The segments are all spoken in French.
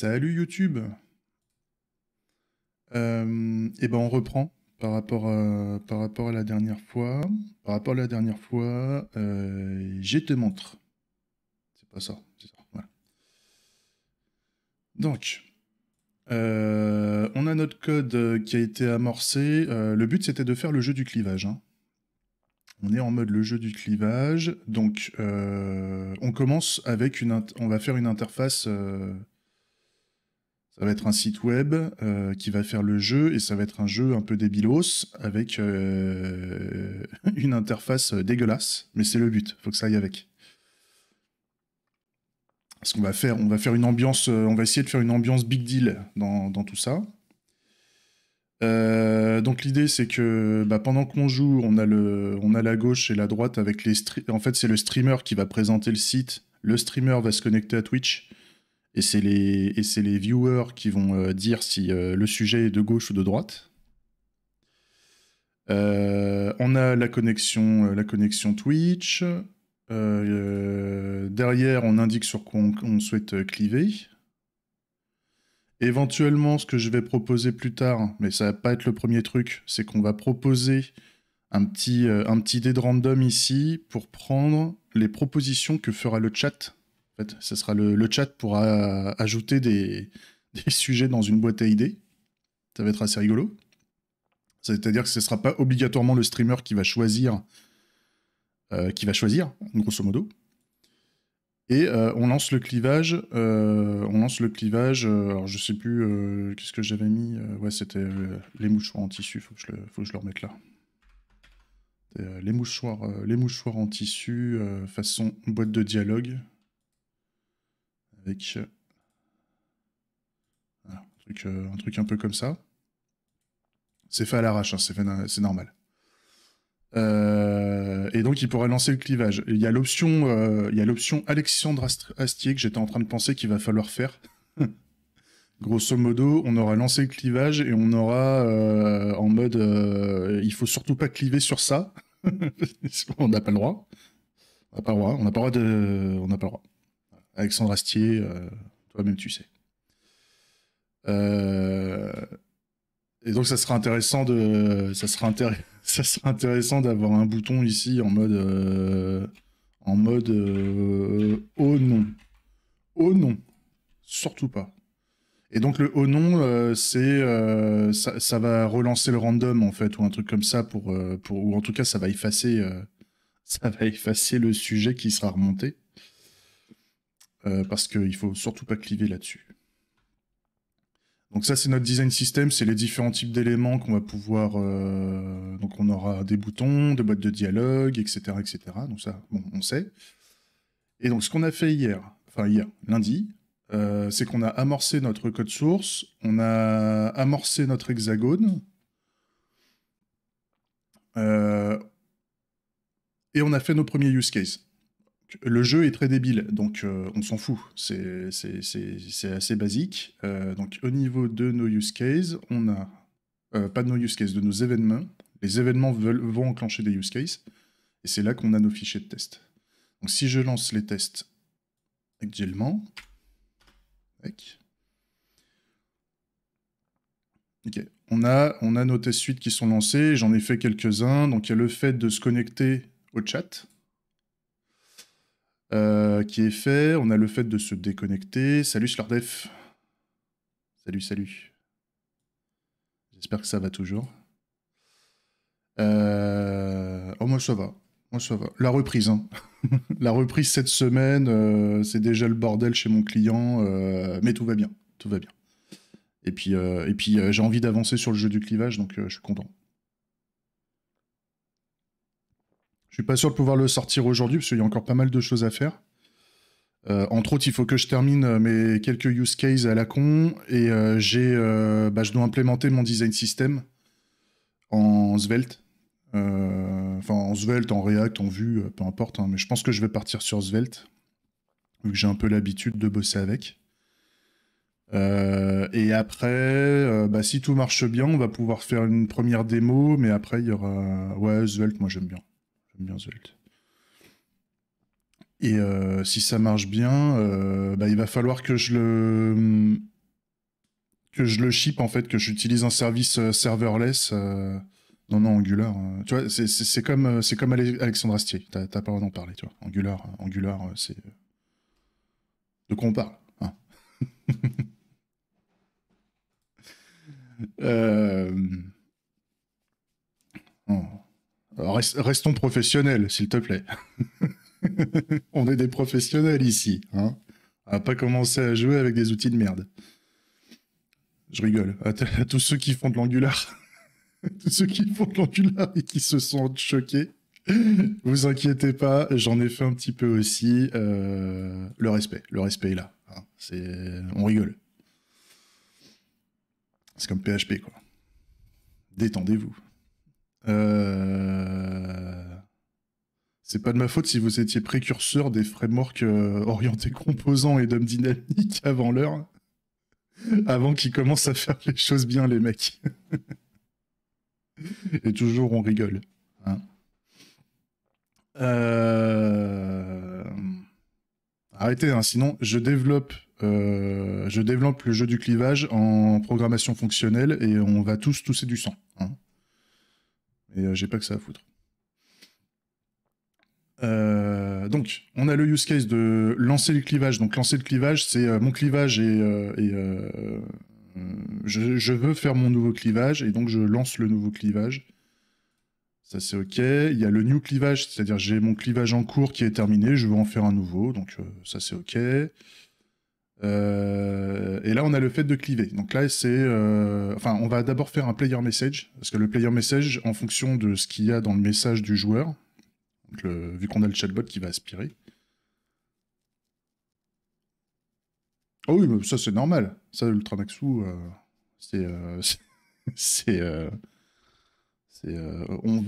Salut YouTube. Et ben on reprend par rapport à la dernière fois. Par rapport à la dernière fois, je te montre. C'est pas ça, c'est ça. Voilà. Donc, on a notre code qui a été amorcé. Le but c'était de faire le jeu du clivage, hein. On est en mode le jeu du clivage. Donc, on commence avec on va faire une interface. Ça va être un site web qui va faire le jeu, et ça va être un jeu un peu débilos, avec une interface dégueulasse, mais c'est le but, faut que ça aille avec. Parce qu'on va faire une ambiance, on va essayer de faire une ambiance big deal dans tout ça. Donc l'idée c'est que pendant qu'on joue, on a la gauche et la droite avec en fait c'est le streamer qui va présenter le site, le streamer va se connecter à Twitch, et c'est les viewers qui vont dire si le sujet est de gauche ou de droite. On a la connexion Twitch. Derrière, on indique sur quoi on souhaite cliver. Éventuellement, ce que je vais proposer plus tard, mais ça va pas être le premier truc, c'est qu'on va proposer un petit dé de random ici pour prendre les propositions que fera le chat. En fait, ce sera le chat pourra ajouter des sujets dans une boîte à idées. Ça va être assez rigolo. C'est-à-dire que ce ne sera pas obligatoirement le streamer qui va choisir, grosso modo. Et on lance le clivage. Alors je sais plus qu'est-ce que j'avais mis. Ouais, c'était les mouchoirs en tissu. Faut que je le remette là. Les mouchoirs en tissu façon boîte de dialogue avec voilà, un truc un peu comme ça. C'est fait à l'arrache, hein, c'est normal. Et donc il pourra lancer le clivage. Il y a l'option Alexandre Astier que j'étais en train de penser qu'il va falloir faire. Grosso modo, on aura lancé le clivage et on aura en mode il faut surtout pas cliver sur ça. On n'a pas le droit. On n'a pas le droit. Alexandre Astier, toi-même tu sais. Et donc ça sera intéressant d'avoir un bouton ici en mode oh non, oh non, surtout pas. Et donc le oh non, ça va relancer le random en fait, ou un truc comme ça ou en tout cas ça va effacer le sujet qui sera remonté, parce qu'il faut surtout pas cliver là-dessus. Donc ça, c'est notre design system, c'est les différents types d'éléments qu'on va pouvoir... Donc on aura des boutons, des boîtes de dialogue, etc., etc. Donc ça, bon, on sait. Et donc ce qu'on a fait lundi, c'est qu'on a amorcé notre code source, on a amorcé notre hexagone, et on a fait nos premiers use cases. Le jeu est très débile, donc on s'en fout. C'est assez basique. Donc au niveau de nos use cases, on a... pas de nos use cases, de nos événements. Les événements vont enclencher des use cases. Et c'est là qu'on a nos fichiers de test. Donc si je lance les tests actuellement... Ok. On a nos test suites qui sont lancés. J'en ai fait quelques-uns. Donc il y a le fait de se connecter au chat. Qui est fait. On a le fait de se déconnecter. Salut Slurdef. Salut. J'espère que ça va toujours. Oh, moi ça va. La reprise, hein. La reprise cette semaine, c'est déjà le bordel chez mon client, mais tout va bien. Et puis j'ai envie d'avancer sur le jeu du clivage, donc je suis content. Je suis pas sûr de pouvoir le sortir aujourd'hui, parce qu'il y a encore pas mal de choses à faire. Entre autres, il faut que je termine mes quelques use cases à la con, et je dois implémenter mon design system en Svelte. Enfin, en Svelte, en React, en Vue, peu importe, hein, mais je pense que je vais partir sur Svelte, vu que j'ai un peu l'habitude de bosser avec. Et après, si tout marche bien, on va pouvoir faire une première démo, mais après, il y aura... Ouais, Svelte, moi j'aime bien. J'aime bien Svelte. Et si ça marche bien, il va falloir que je que je le ship, en fait, que j'utilise un service serverless. Non, non, Angular. Tu vois, c'est comme Alexandre Astier. T'as pas le droit d'en parler, tu vois. Angular, c'est... De quoi on parle, hein. Euh, oh. Alors, restons professionnels, s'il te plaît. On est des professionnels ici, hein. On va pas commencer à jouer avec des outils de merde. Je rigole. À tous ceux qui font de l'Angular, tous ceux qui font de l'Angular et qui se sentent choqués, vous inquiétez pas, j'en ai fait un petit peu aussi. Le respect est là, hein. On rigole. C'est comme PHP, quoi. Détendez-vous. C'est pas de ma faute si vous étiez précurseur des frameworks orientés composants et d'hommes dynamiques avant l'heure, avant qu'ils commencent à faire les choses bien, les mecs. Et toujours on rigole, hein. Arrêtez, hein, sinon je développe le jeu du clivage en programmation fonctionnelle et on va tous tousser du sang, hein. Et j'ai pas que ça à foutre. Donc, on a le use case de lancer le clivage. Donc, lancer le clivage, c'est mon clivage je veux faire mon nouveau clivage et donc je lance le nouveau clivage. Ça, c'est OK. Il y a le new clivage, c'est-à-dire j'ai mon clivage en cours qui est terminé, je veux en faire un nouveau. Donc, ça, c'est OK. Et là, on a le fait de cliver. Donc là, c'est... Enfin, on va d'abord faire un player message, parce que le player message, en fonction de ce qu'il y a dans le message du joueur, donc vu qu'on a le chatbot qui va aspirer. Ah oui, mais ça c'est normal. Ça, Ultramaxou, c'est... c'est... on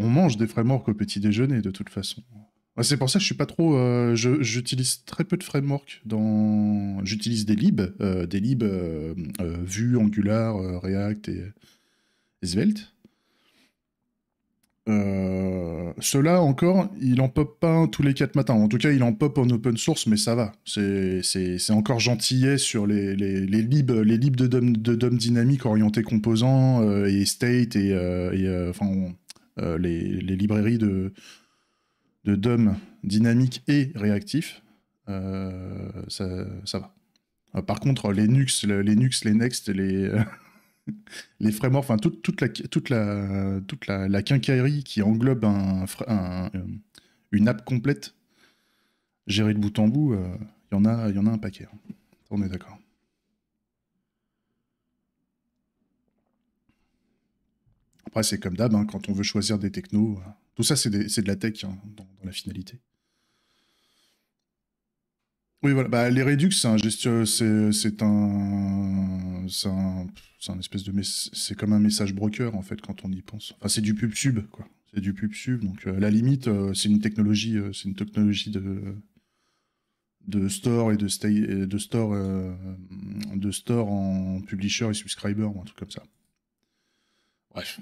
mange des frameworks au petit déjeuner de toute façon. Ouais, c'est pour ça que je suis pas trop... j'utilise très peu de frameworks dans... J'utilise des libs, Vue, Angular, React et Svelte. Ceux-là encore, il en pop pas un tous les 4 matins. En tout cas, il en pop en open source, mais ça va. C'est encore gentillet sur les libs de DOM dynamique orientés composants et state les librairies de DOM dynamique et réactif. Ça va. Par contre, les Nux, les Next, les frameworks, enfin toute la quincaillerie qui englobe une app complète, gérée de bout en bout, il y en a un paquet, hein. On est d'accord. Après, c'est comme d'hab, hein, quand on veut choisir des technos, tout ça, c'est de la tech, hein, dans la finalité. Oui, voilà. Bah, les Redux, c'est un espèce de c'est comme un message broker en fait quand on y pense. Enfin, c'est du pub sub, quoi. C'est du pub sub. Donc à la limite, c'est une technologie de store et de store en publisher et subscriber ou un truc comme ça. Bref.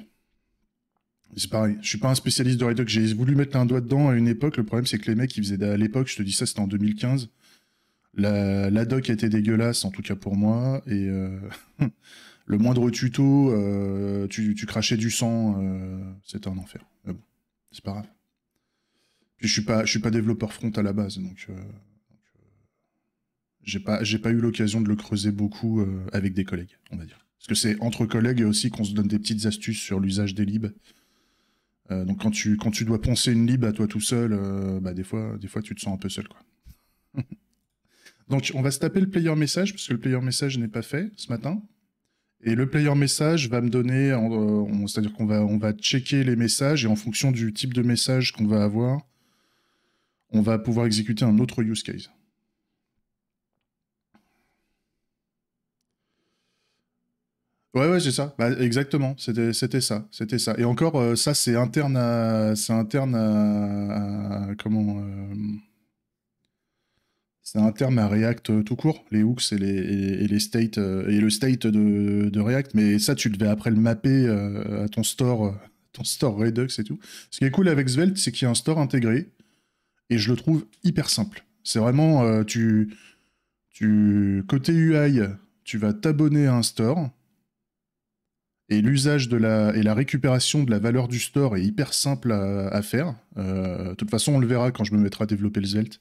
C'est pareil, je suis pas un spécialiste de Redux, j'ai voulu mettre un doigt dedans à une époque, le problème c'est que les mecs ils faisaient à l'époque, je te dis ça, c'était en 2015. La doc était dégueulasse, en tout cas pour moi, et le moindre tuto, tu crachais du sang, c'était un enfer. Mais bon, c'est pas grave. Puis je suis pas développeur front à la base, donc j'ai pas eu l'occasion de le creuser beaucoup avec des collègues, on va dire. Parce que c'est entre collègues aussi qu'on se donne des petites astuces sur l'usage des libs. Donc quand tu dois poncer une lib à toi tout seul, bah des fois tu te sens un peu seul, quoi. Donc, on va se taper le player message, parce que le player message n'est pas fait ce matin. Et le player message va me donner, c'est-à-dire on va checker les messages, et en fonction du type de message qu'on va avoir, on va pouvoir exécuter un autre use case. Ouais, c'est ça. Bah, exactement. C'était ça. Et encore, ça, c'est interne comment c'est un terme à React tout court, les hooks et les state, et le state de React, mais ça, tu devais après le mapper à ton store Redux et tout. Ce qui est cool avec Svelte, c'est qu'il y a un store intégré, et je le trouve hyper simple. C'est vraiment, côté UI, tu vas t'abonner à un store, et l'usage et la récupération de la valeur du store est hyper simple à faire. De toute façon, on le verra quand je me mettrai à développer le Svelte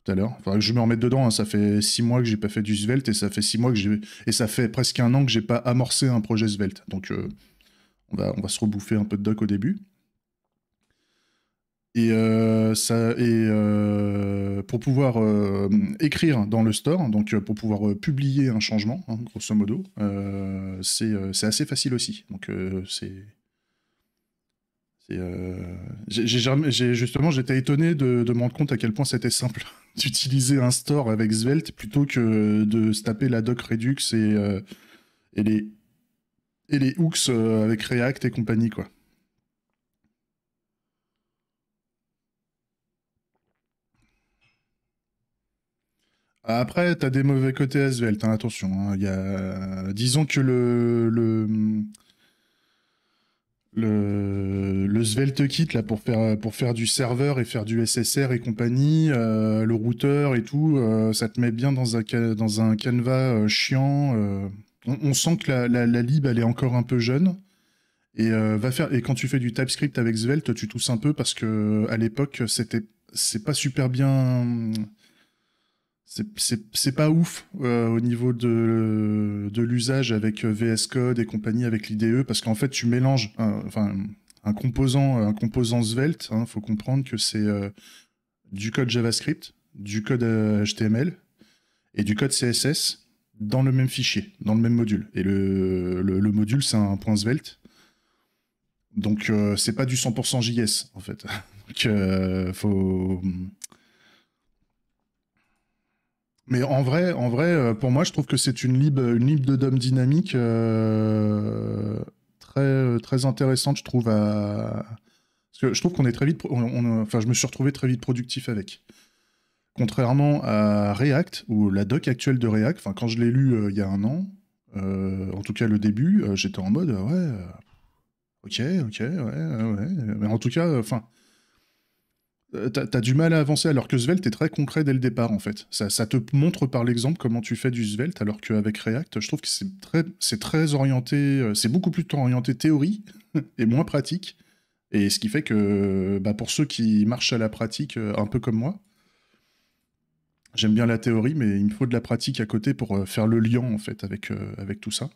tout à l'heure. Faudra que je me remette dedans, hein. Ça fait 6 mois que j'ai pas fait du Svelte, et ça fait 6 mois que et ça fait presque un an que j'ai pas amorcé un projet Svelte. Donc on va se rebouffer un peu de doc au début. Et, pour pouvoir écrire dans le store, donc pour pouvoir publier un changement, hein, grosso modo, c'est assez facile aussi. Donc justement, j'étais étonné de me rendre compte à quel point c'était simple d'utiliser un store avec Svelte plutôt que de se taper la doc Redux et les hooks avec React et compagnie, quoi. Après, t'as des mauvais côtés à Svelte, hein, attention. Hein, disons que le Svelte Kit là, pour faire du serveur et faire du SSR et compagnie, le routeur et tout, ça te met bien dans un canevas chiant. On sent que la lib, elle est encore un peu jeune. Et, et quand tu fais du TypeScript avec Svelte, tu tousses un peu parce que à l'époque, c'est pas super bien. C'est pas ouf au niveau de l'usage avec VS Code et compagnie, avec l'IDE, parce qu'en fait, tu mélanges un composant Svelte. Il faut comprendre que c'est du code JavaScript, du code HTML et du code CSS dans le même fichier, dans le même module. Et le module, c'est un point Svelte. Donc, c'est pas du 100% JS, en fait. Donc, faut... Mais en vrai, pour moi, je trouve que c'est une lib de DOM dynamique très intéressante, je trouve. Parce que je trouve qu'on est très vite... Enfin, je me suis retrouvé très vite productif avec. Contrairement à React, ou la doc actuelle de React, quand je l'ai lu il y a un an, en tout cas le début, j'étais en mode, ouais, ok, ouais. Mais en tout cas, t'as du mal à avancer, alors que Svelte est très concret dès le départ, en fait. Ça te montre par l'exemple comment tu fais du Svelte, alors qu'avec React, je trouve que c'est très orienté, c'est beaucoup plus orienté théorie et moins pratique. Et ce qui fait que pour ceux qui marchent à la pratique, un peu comme moi, j'aime bien la théorie, mais il me faut de la pratique à côté pour faire le lien, en fait, avec tout ça.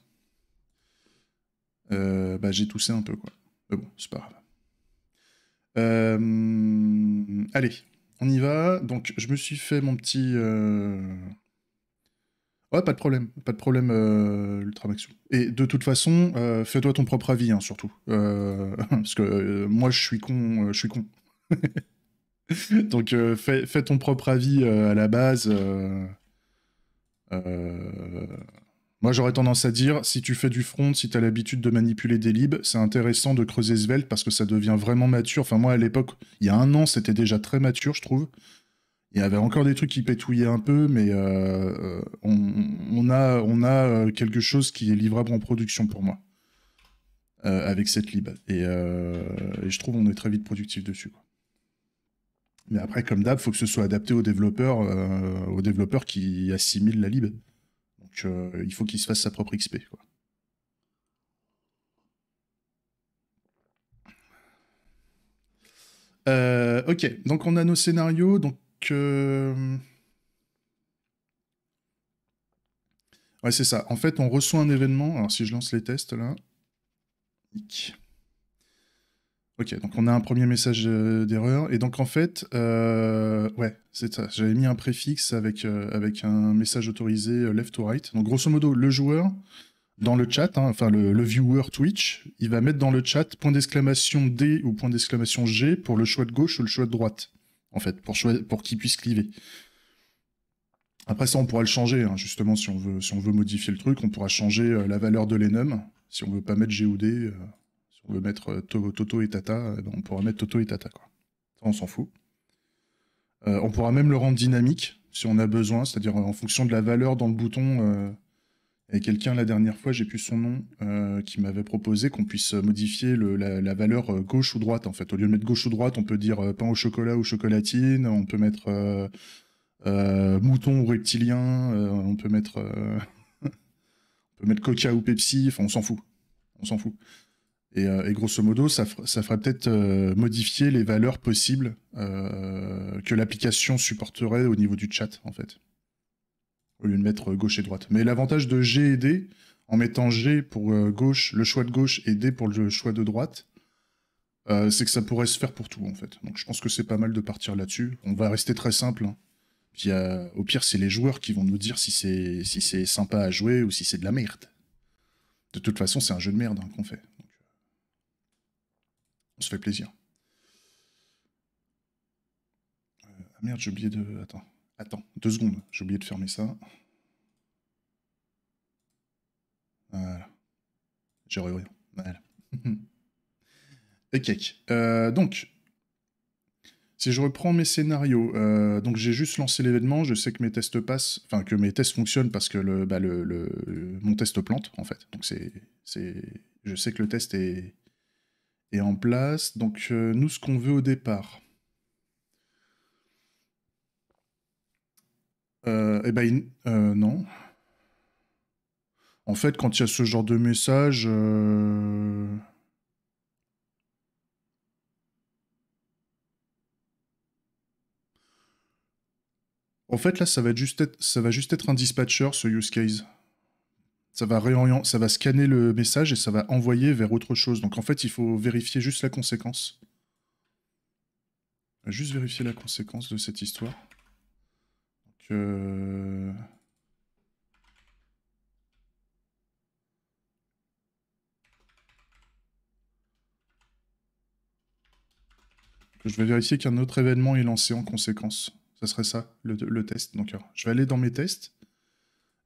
J'ai toussé un peu, quoi. Mais bon, c'est pas grave. Allez, on y va. Donc, je me suis fait mon petit... Ouais, pas de problème, Ultramaxu. Et de toute façon, fais-toi ton propre avis, hein, surtout. Parce que moi, je suis con, je suis con. Donc, fais ton propre avis à la base. Moi, j'aurais tendance à dire, si tu fais du front, si tu as l'habitude de manipuler des libs, c'est intéressant de creuser Svelte parce que ça devient vraiment mature. Enfin, moi, à l'époque, il y a un an, c'était déjà très mature, je trouve. Il y avait encore des trucs qui pétouillaient un peu, mais on a quelque chose qui est livrable en production pour moi, avec cette lib. Et je trouve qu'on est très vite productif dessus, quoi. Mais après, comme d'hab, il faut que ce soit adapté aux développeurs qui assimilent la lib. Donc il faut qu'il se fasse sa propre XP, quoi. Ok, donc on a nos scénarios. Donc ouais, c'est ça. En fait, on reçoit un événement. Alors si je lance les tests là. Ok, donc on a un premier message d'erreur. Et donc en fait, ouais, c'est ça. J'avais mis un préfixe avec un message autorisé left to right. Donc grosso modo, le joueur, dans le chat, hein, enfin le viewer Twitch, il va mettre dans le chat point d'exclamation D ou point d'exclamation G pour le choix de gauche ou le choix de droite, en fait, pour qu'il puisse cliver. Après ça, on pourra le changer, hein, justement, si on veut modifier le truc, on pourra changer la valeur de l'enum. Si on veut pas mettre G ou D, si on veut mettre Toto et Tata, on pourra mettre Toto et Tata, quoi. Ça, on s'en fout. On pourra même le rendre dynamique, si on a besoin, c'est-à-dire en fonction de la valeur dans le bouton. Et quelqu'un, la dernière fois, j'ai plus son nom, qui m'avait proposé qu'on puisse modifier la valeur gauche ou droite, en fait. Au lieu de mettre gauche ou droite, on peut dire pain au chocolat ou chocolatine, on peut mettre mouton ou reptilien, on peut mettre... peut mettre Coca ou Pepsi, enfin on s'en fout. On s'en fout. Et grosso modo, ça ferait peut-être modifier les valeurs possibles que l'application supporterait au niveau du chat, en fait. Au lieu de mettre gauche et droite. Mais l'avantage de G et D, en mettant G pour gauche, le choix de gauche, et D pour le choix de droite, c'est que ça pourrait se faire pour tout, en fait. Donc je pense que c'est pas mal de partir là-dessus. On va rester très simple. Hein. Puis au pire, c'est les joueurs qui vont nous dire si c'est sympa à jouer ou si c'est de la merde. De toute façon, c'est un jeu de merde hein, qu'on fait. Donc, on se fait plaisir. Ah merde, j'ai oublié de... Attends, 2 secondes. J'ai oublié de fermer ça. Voilà. J'ai rien. Voilà. Ok. Donc, si je reprends mes scénarios, donc j'ai juste lancé l'événement, je sais que mes tests passent, enfin que mes tests fonctionnent parce que mon test plante en fait. Donc je sais que le test est en place. Donc nous, ce qu'on veut au départ, eh ben non. En fait, quand il y a ce genre de message, en fait là, ça va juste être un dispatcher ce use case. Ça va scanner le message et ça va envoyer vers autre chose. Donc en fait, il faut vérifier juste la conséquence. On va juste vérifier la conséquence de cette histoire. Donc, je vais vérifier qu'un autre événement est lancé en conséquence. Ça serait ça, le test. Donc je vais aller dans mes tests.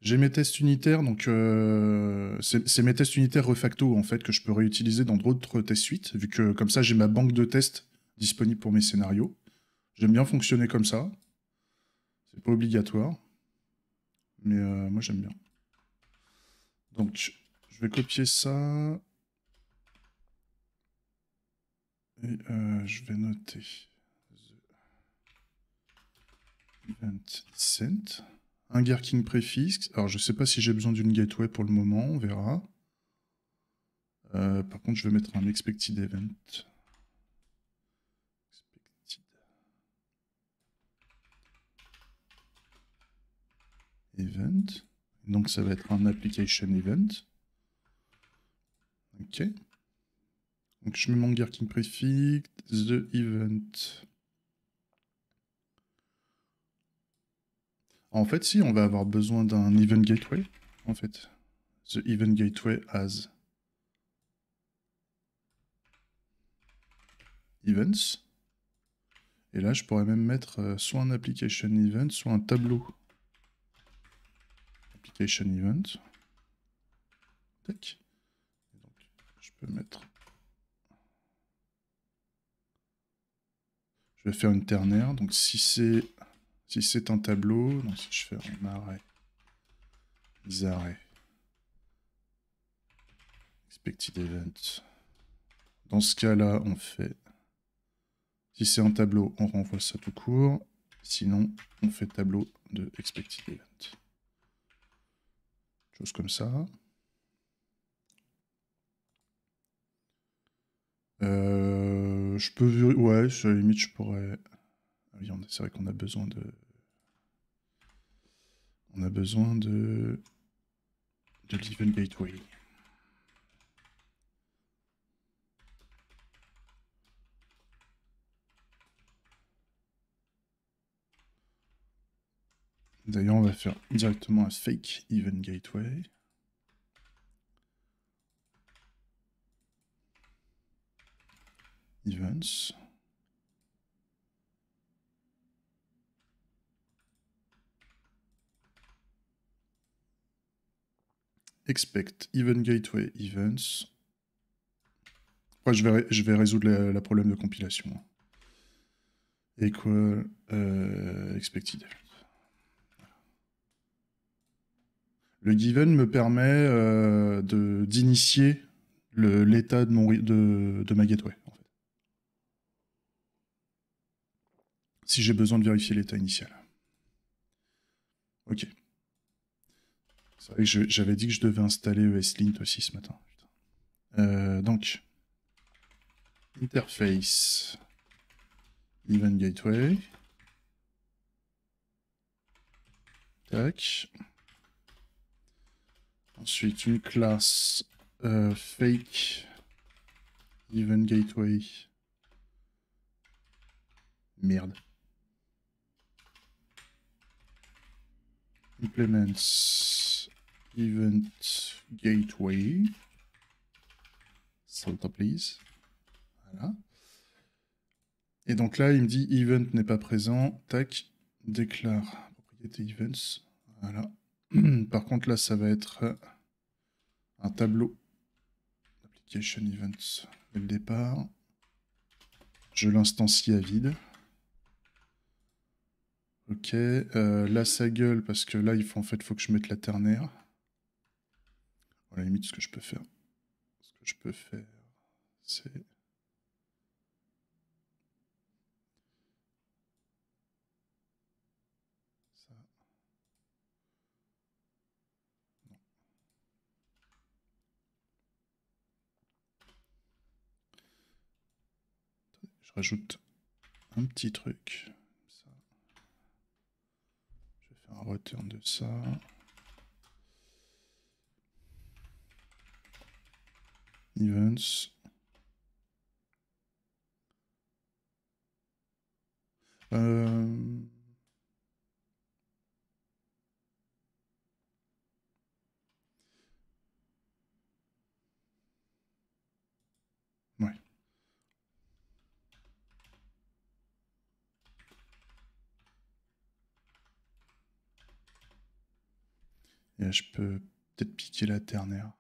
J'ai mes tests unitaires, donc c'est mes tests unitaires refacto en fait que je peux réutiliser dans d'autres tests suites, vu que comme ça j'ai ma banque de tests disponible pour mes scénarios. J'aime bien fonctionner comme ça. C'est pas obligatoire, mais moi j'aime bien. Donc je vais copier ça et je vais noter the event sent. Un Gherkin préfixe. Alors je sais pas si j'ai besoin d'une gateway pour le moment, on verra. Par contre, je vais mettre un expected event. Expected event. Donc ça va être un application event. Ok. Donc je mets mon Gherkin préfixe, the event. En fait, si, on va avoir besoin d'un event gateway. En fait, the event gateway as events. Et là, je pourrais même mettre soit un application event, soit un tableau. Application event. Tac. Donc, je peux mettre... Je vais faire une ternaire. Donc, si c'est un tableau, donc si je fais un arrêt, des arrêts, expected event. Dans ce cas-là, on fait... Si c'est un tableau, on renvoie ça tout court. Sinon, on fait tableau de expected event. Chose comme ça. Je peux... Ouais, sur la limite, je pourrais... Ah oui, c'est vrai qu'on a besoin de... On a besoin de l'event gateway. D'ailleurs, on va faire directement un fake event gateway. Events. Expect event gateway events. Après, je vais résoudre la problème de compilation. Equal expected event. Le given me permet d'initier l'état de ma gateway. En fait. Si j'ai besoin de vérifier l'état initial. Ok. C'est vrai que j'avais dit que je devais installer ESLint aussi ce matin. Donc, interface, event gateway. Tac. Ensuite, une classe fake event gateway. Merde. Implements event gateway. Salt please. Voilà. Et donc là, il me dit event n'est pas présent. Tac. Déclare propriété events. Voilà. Par contre, là, ça va être un tableau application events dès le départ. Je l'instancie à vide. Ok, là ça gueule parce que là il faut que je mette la ternaire. À la limite ce que je peux faire, c'est ça. Non. Je rajoute un petit truc. Ça. Je vais faire un return de ça. Events. Ouais. Et là, je peux peut-être piquer la ternaire.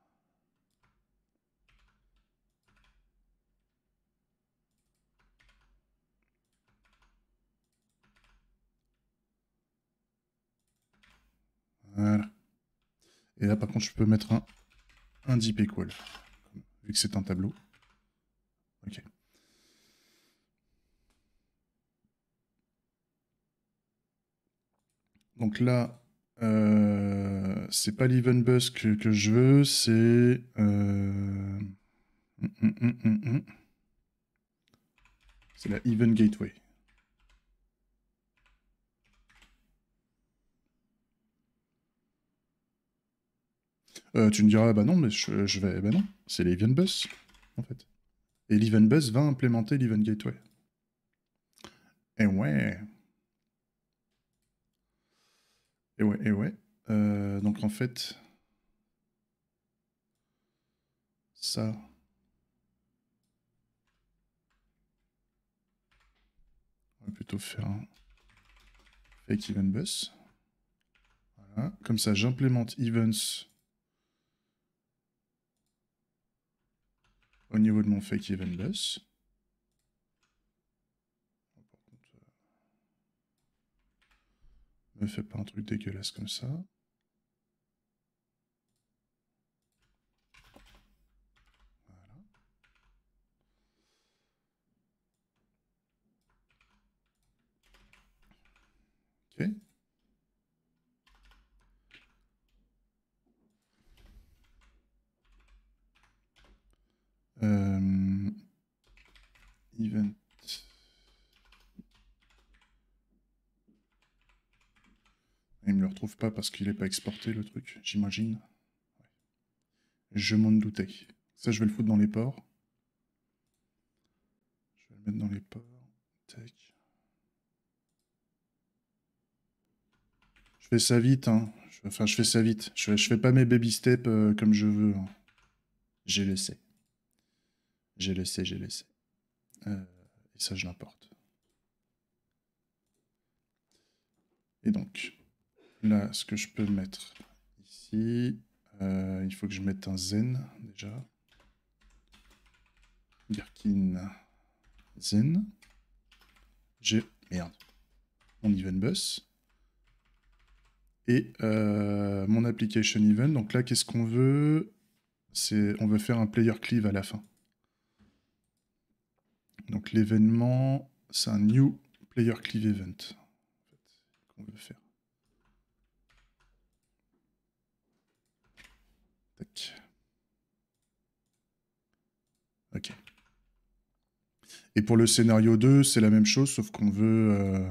Voilà. Et là par contre je peux mettre un deep equal, vu que c'est un tableau. Ok. Donc là, c'est pas l'event bus que je veux, c'est... C'est la event gateway. Tu me diras, bah non, mais je vais... Bah non, c'est l'event bus, en fait. Et l'event bus va implémenter l'event gateway. Et ouais. Et ouais, et ouais. Donc en fait... Ça... On va plutôt faire un fake event bus. Voilà. Comme ça, j'implémente events au niveau de mon fake event bus. Me fais pas un truc dégueulasse comme ça. Voilà. Ok. Event. Il me le retrouve pas parce qu'il n'est pas exporté le truc, j'imagine. Ouais. Je m'en doutais. Ça, je vais le foutre dans les ports. Je vais le mettre dans les ports. Tac. Je fais ça vite, hein. Enfin, je fais ça vite. Je fais pas mes baby steps comme je veux. Hein. J'ai laissé. J'ai laissé. Et ça, je l'importe. Et donc, là, ce que je peux mettre ici, il faut que je mette un zen déjà. Gherkin zen. J'ai, merde, mon event bus. Et mon application event. Donc là, qu'est-ce qu'on veut? On veut faire un player cleave à la fin. Donc l'événement, c'est un new player cleave event qu'on veut faire. Et pour le scénario 2, c'est la même chose, sauf qu'on veut...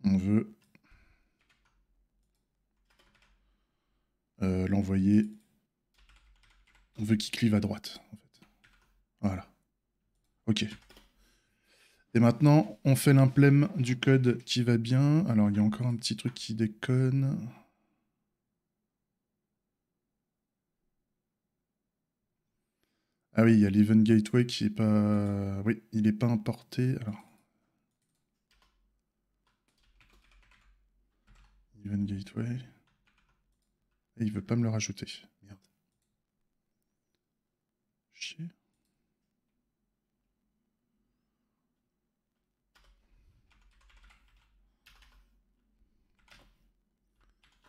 on veut... l'envoyer... On veut qu'il clive à droite, en fait. Voilà. Ok. Et maintenant, on fait l'implème du code qui va bien. Alors, il y a encore un petit truc qui déconne. Ah oui, il y a l'Event Gateway qui est pas... Oui, il n'est pas importé. Alors... Event Gateway... Et il veut pas me le rajouter. Merde. Chier.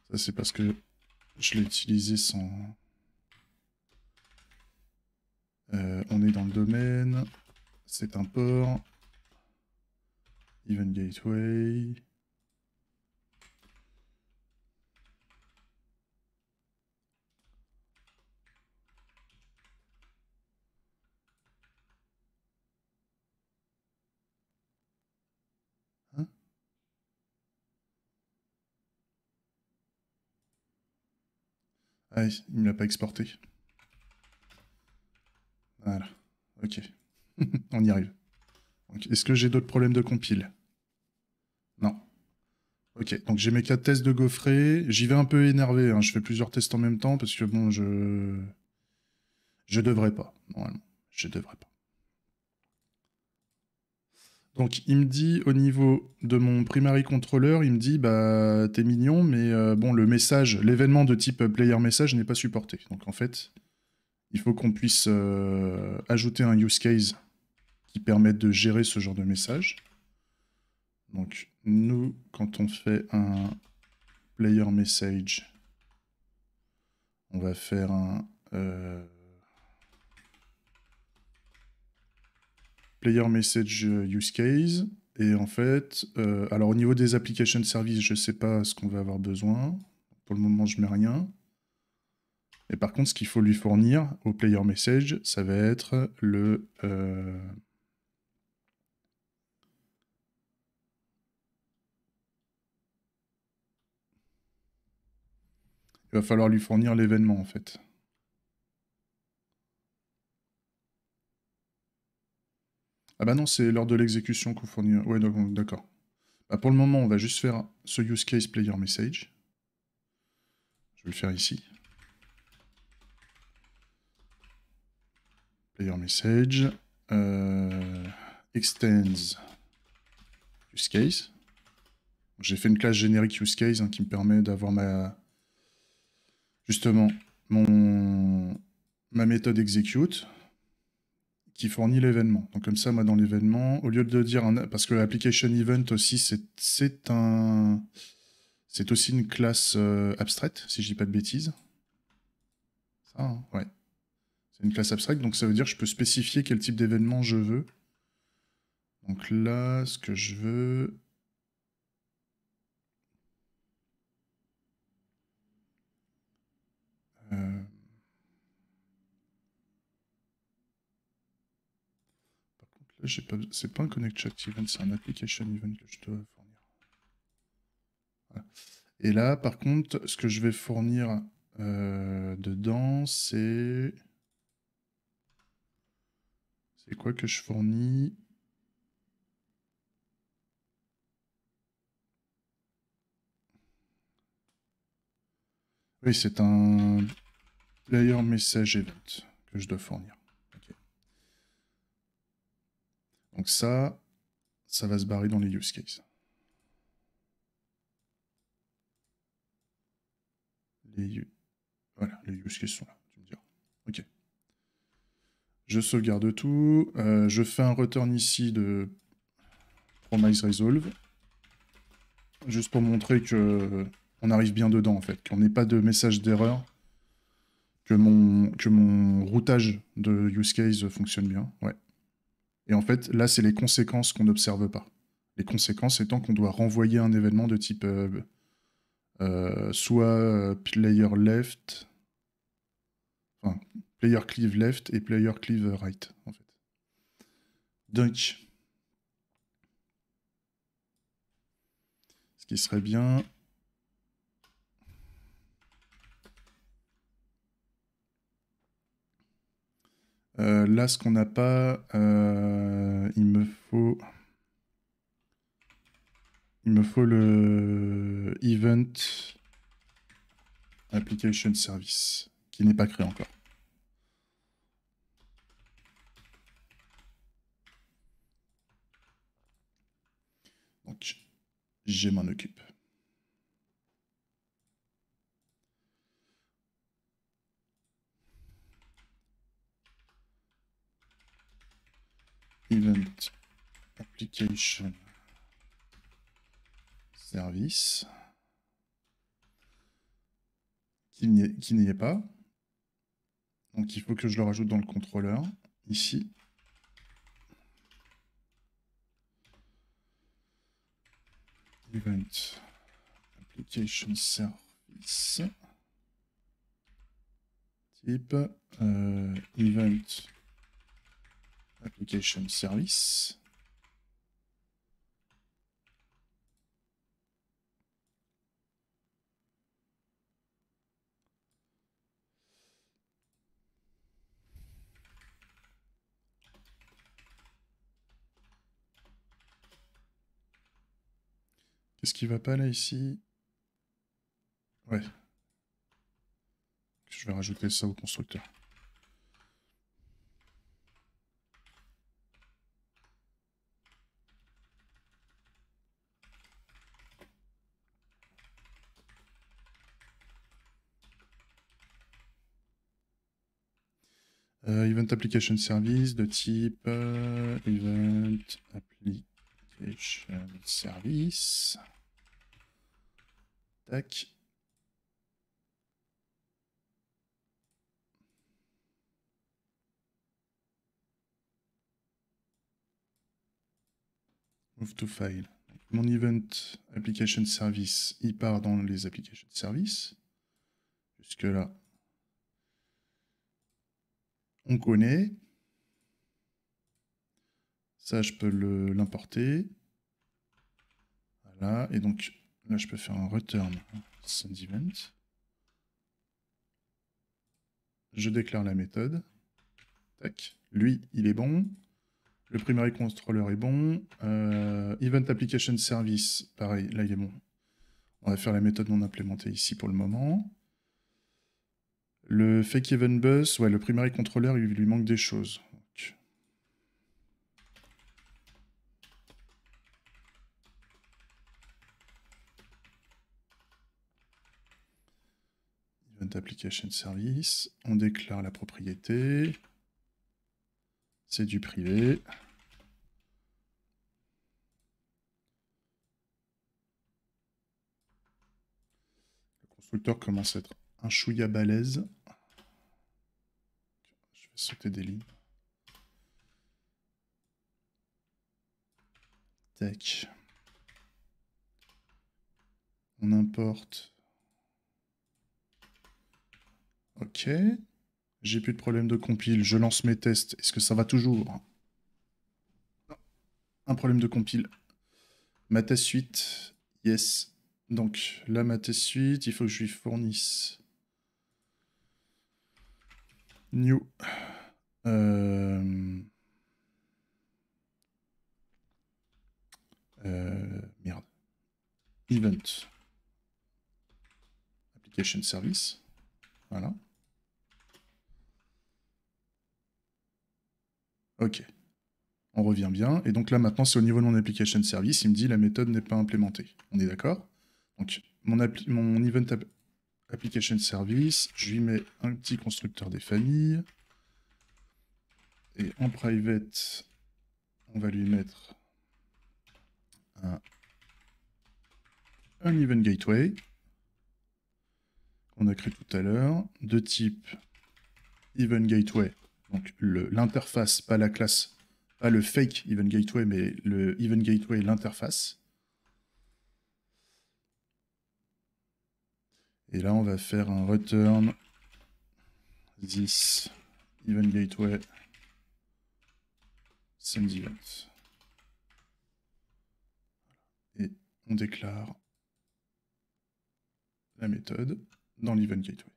Ça, c'est parce que je l'ai utilisé sans... on est dans le domaine. C'est un port. Event Gateway. Hein? Ah, il ne me l'a pas exporté. Voilà. Ok. On y arrive. Est-ce que j'ai d'autres problèmes de compile? Non. Ok, donc j'ai mes 4 tests de gaufré. J'y vais un peu énervé, hein. Je fais plusieurs tests en même temps parce que bon, je devrais pas, normalement. Je devrais pas. Donc il me dit au niveau de mon primary controller, il me dit bah t'es mignon, mais bon le message, l'événement de type player message n'est pas supporté. Donc en fait, il faut qu'on puisse ajouter un use case qui permette de gérer ce genre de message. Donc nous, quand on fait un player message, on va faire un player message use case. Et en fait, alors au niveau des application services, je ne sais pas ce qu'on va avoir besoin. Pour le moment, je mets rien. Et par contre, ce qu'il faut lui fournir au player message, ça va être le... Il va falloir lui fournir l'événement, en fait. Ah bah non, c'est lors de l'exécution qu'on fournit... Ouais, d'accord. Bah pour le moment, on va juste faire ce use case player message. Je vais le faire ici. Player message. Extends use case. J'ai fait une classe générique use case hein, qui me permet d'avoir justement ma méthode execute qui fournit l'événement. Donc comme ça, moi dans l'événement, au lieu de dire parce que application event aussi c'est aussi une classe abstraite, si je dis pas de bêtises. Ça, hein, ouais. C'est une classe abstraite, donc ça veut dire que je peux spécifier quel type d'événement je veux. Donc là, ce que je veux... Par contre, là, c'est pas un connect chat event, c'est un application event que je dois fournir. Voilà. Et là, par contre, ce que je vais fournir dedans, c'est... C'est quoi que je fournis? Oui, c'est un player message event que je dois fournir. Okay. Donc ça va se barrer dans les use cases. Voilà, les use cases sont là, tu me diras. Ok. Je sauvegarde tout. Je fais un return ici de promise resolve. Juste pour montrer que on arrive bien dedans, en fait. Qu'on n'ait pas de message d'erreur. Que mon routage de use case fonctionne bien. Ouais. Et en fait, là, c'est les conséquences qu'on n'observe pas. Les conséquences étant qu'on doit renvoyer un événement de type soit player left, enfin, player cleave left et player cleave right, en fait. Donc, ce qui serait bien... là, ce qu'on n'a pas, il me faut le Event Application Service, qui n'est pas créé encore. Donc, je m'en occupe. Event Application Service. Qui n'y est pas. Donc il faut que je le rajoute dans le contrôleur, ici. Event Application Service. Type Event Application Service. Qu'est-ce qui va pas là ici? Ouais. Je vais rajouter ça au constructeur. Event Application Service de type Event Application Service. Tac. Move to file. Mon Event Application Service, il part dans les Application Service. Jusque là, on connaît. Ça, je peux l'importer. Voilà. Et donc, là, je peux faire un return send event. Je déclare la méthode. Tac. Lui, il est bon. Le primary controller est bon. Event application service, pareil, là, il est bon. On va faire la méthode non implémentée ici pour le moment. Le fake event bus, ouais, le primary controller, il lui manque des choses. Donc, Event application service, on déclare la propriété. C'est du privé. Le constructeur commence à être un chouïa balèze. Je vais sauter des lignes. Tac. On importe. Ok. J'ai plus de problème de compile. Je lance mes tests. Est-ce que ça va toujours? Un problème de compile. Ma test suite. Yes. Donc là, ma test suite, il faut que je lui fournisse. New. Merde. Event. Application service. Voilà. Ok. On revient bien. Et donc là, maintenant, c'est au niveau de mon application service. Il me dit la méthode n'est pas implémentée. On est d'accord? Donc, mon event application service, je lui mets un petit constructeur des familles. Et en private, on va lui mettre un event gateway qu'on a créé tout à l'heure, de type event gateway. Donc l'interface, pas la classe, pas le fake event gateway, mais le event gateway, l'interface. Et là, on va faire un return this event gateway Send event. Et on déclare la méthode dans l'event gateway.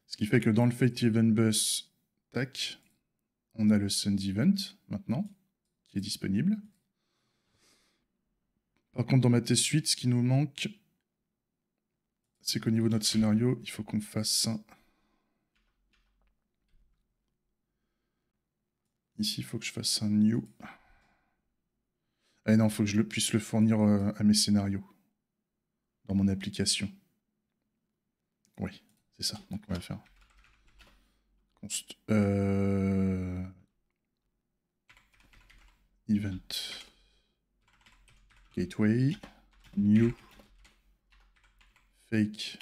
Ce qui fait que dans le fate event bus, tac, on a le send event maintenant qui est disponible. Par contre, dans ma test suite, ce qui nous manque, c'est qu'au niveau de notre scénario, il faut qu'on fasse un. Ici, il faut que je fasse un new. Ah non, il faut que je puisse le fournir à mes scénarios dans mon application. Oui, c'est ça. Donc on va faire const event gateway new fake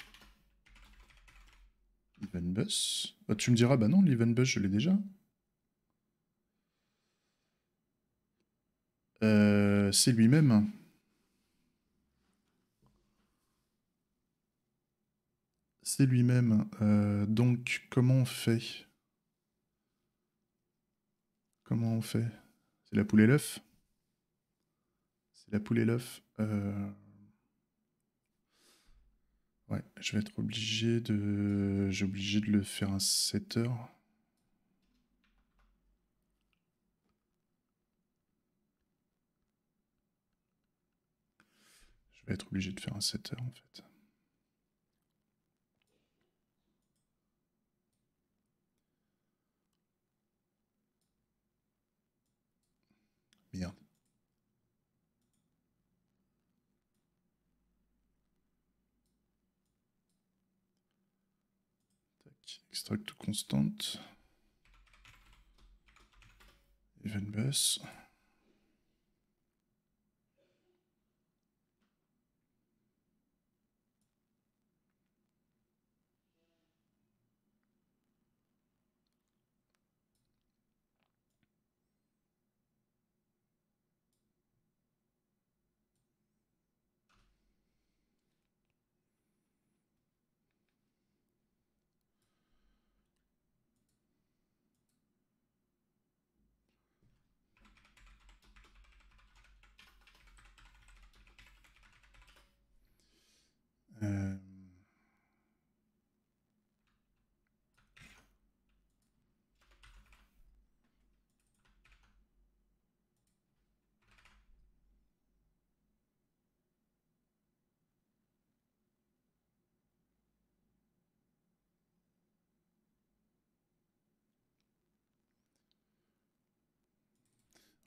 event bus. Bah, tu me diras, bah non, l'event bus, je l'ai déjà. C'est lui-même. C'est lui-même. Donc, comment on fait? Comment on fait? C'est la poule et l'œuf? C'est la poule et l'œuf. Ouais, je vais être obligé de... J'ai obligé de le faire un setter. Je vais être obligé de faire un setter, en fait. Merde. Tac. Extract to constant. Event bus.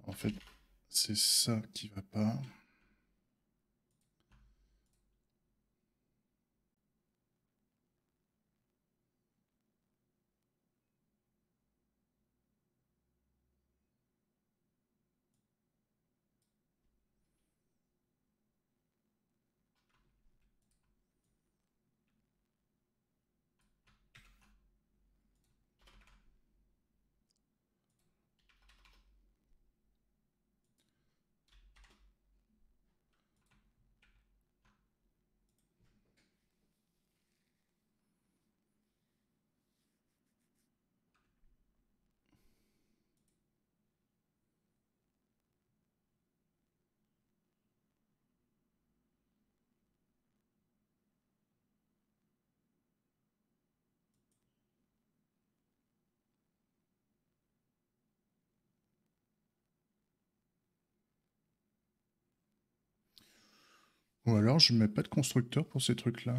En fait, c'est ça qui va pas. Ou alors, je mets pas de constructeur pour ces trucs-là.